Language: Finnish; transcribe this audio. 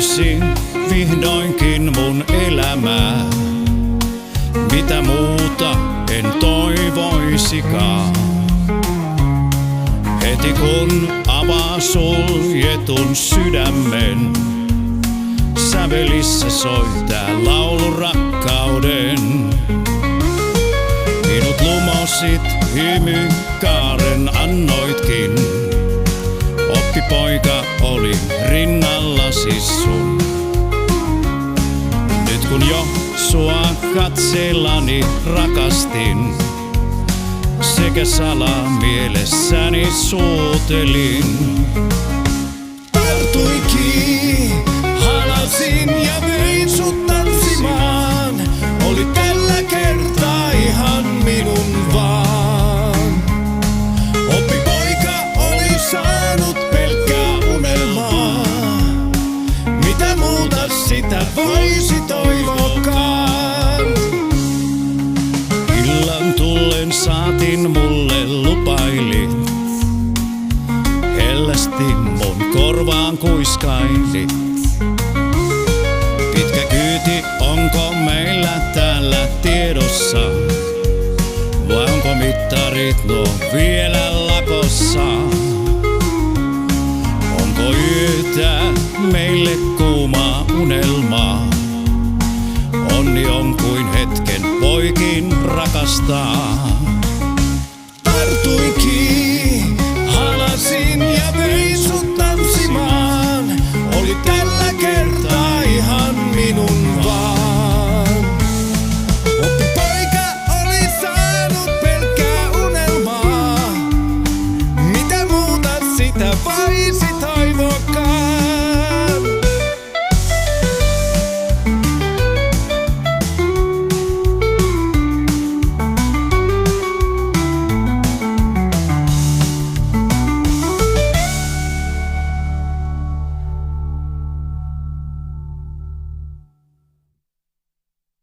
löysin vihdoinkin mun elämää. Mitä muuta en toivoisikaan. Heti kun avaa suljetun sydämen, sävelissä soi tää laulu rakkauden. Minut lumosit, hymykaaren annoitkin. Oppipoika olin rinnallasi sun. Nyt kun jo sua katseellani rakastin, sekä salaa mielessäni suutelin. Tartuinkin, halasin ja vein sut tanssimaan. Oli tällä kertaa ihan minun vaan. Oppipoika oli saanut pelkkää unelmaa. Mitä muuta sitä voisi toivokaan? Illan tullen saatin mulle lupailit. Hellästi mun korvaan kuiskailit. Pitkä kyyti, onko meillä täällä tiedossa? Vai onko mittarit nuo vielä lakossa? Onko yötä meille kuumaa unelmaa? Onni on kuin hetken voikin rakastaa. Tartuin